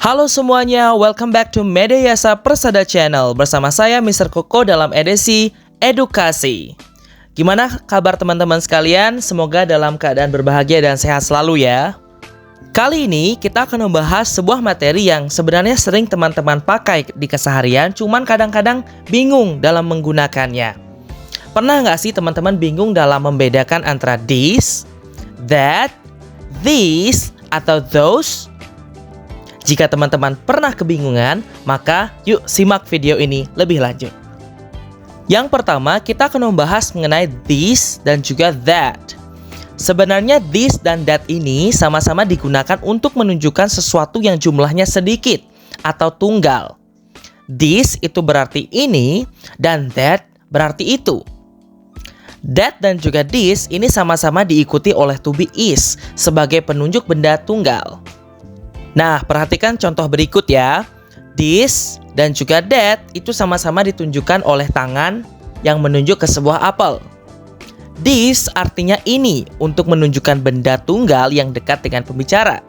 Halo semuanya, welcome back to Media Yasa Persada Channel. Bersama saya Mr. Koko dalam edisi Edukasi. Gimana kabar teman-teman sekalian? Semoga dalam keadaan berbahagia dan sehat selalu ya. Kali ini kita akan membahas sebuah materi yang sebenarnya sering teman-teman pakai di keseharian, cuman kadang-kadang bingung dalam menggunakannya. Pernah nggak sih teman-teman bingung dalam membedakan antara this, that, these, atau those? Jika teman-teman pernah kebingungan, maka yuk simak video ini lebih lanjut. Yang pertama, kita akan membahas mengenai this dan juga that. Sebenarnya this dan that ini sama-sama digunakan untuk menunjukkan sesuatu yang jumlahnya sedikit atau tunggal. This itu berarti ini dan that berarti itu. That dan juga this ini sama-sama diikuti oleh to be is sebagai penunjuk benda tunggal. Nah, perhatikan contoh berikut ya. This dan juga that itu sama-sama ditunjukkan oleh tangan yang menunjuk ke sebuah apel. This artinya ini untuk menunjukkan benda tunggal yang dekat dengan pembicara.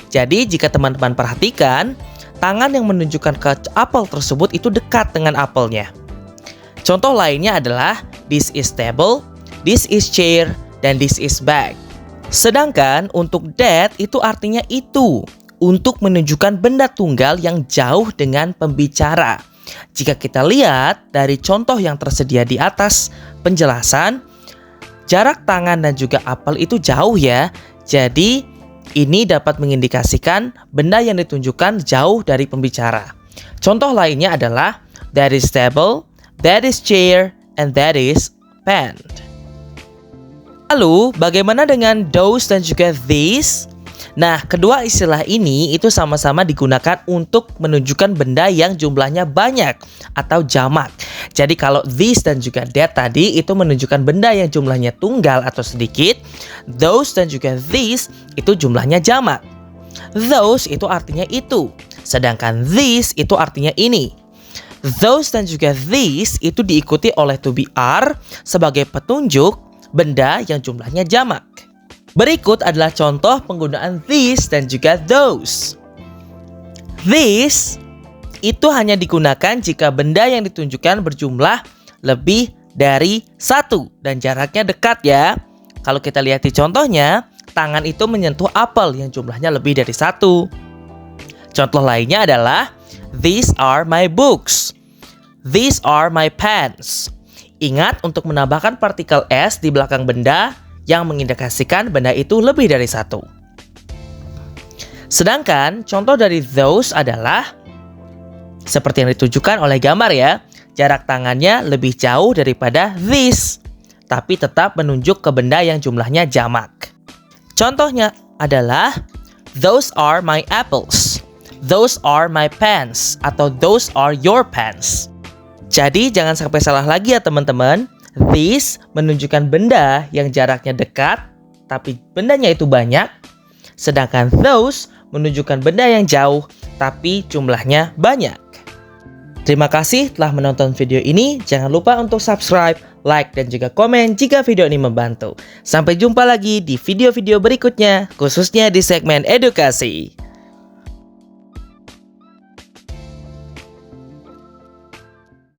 Jadi, jika teman-teman perhatikan, tangan yang menunjukkan ke apel tersebut itu dekat dengan apelnya. Contoh lainnya adalah this is table, this is chair, dan this is bag. Sedangkan untuk that itu artinya itu, untuk menunjukkan benda tunggal yang jauh dengan pembicara. Jika kita lihat dari contoh yang tersedia di atas penjelasan, jarak tangan dan juga apel itu jauh ya. Jadi ini dapat mengindikasikan benda yang ditunjukkan jauh dari pembicara. Contoh lainnya adalah that is table, that is chair, and that is pen. Lalu bagaimana dengan those dan juga these? Nah, kedua istilah ini itu sama-sama digunakan untuk menunjukkan benda yang jumlahnya banyak atau jamak. Jadi kalau this dan juga that tadi itu menunjukkan benda yang jumlahnya tunggal atau sedikit, those dan juga these itu jumlahnya jamak. Those itu artinya itu, sedangkan this itu artinya ini. Those dan juga these itu diikuti oleh to be are sebagai petunjuk benda yang jumlahnya jamak. Berikut adalah contoh penggunaan this dan juga those. This itu hanya digunakan jika benda yang ditunjukkan berjumlah lebih dari satu dan jaraknya dekat ya. Kalau kita lihat di contohnya, tangan itu menyentuh apel yang jumlahnya lebih dari satu. Contoh lainnya adalah these are my books. These are my pens. Ingat untuk menambahkan partikel s di belakang benda yang mengindikasikan benda itu lebih dari satu. Sedangkan contoh dari those adalah seperti yang ditunjukkan oleh gambar ya. Jarak tangannya lebih jauh daripada this, tapi tetap menunjuk ke benda yang jumlahnya jamak. Contohnya adalah those are my apples, those are my pens, atau those are your pens. Jadi jangan sampai salah lagi ya teman-teman. This menunjukkan benda yang jaraknya dekat, tapi bendanya itu banyak. Sedangkan those menunjukkan benda yang jauh, tapi jumlahnya banyak. Terima kasih telah menonton video ini. Jangan lupa untuk subscribe, like, dan juga komen jika video ini membantu. Sampai jumpa lagi di video-video berikutnya, khususnya di segmen edukasi.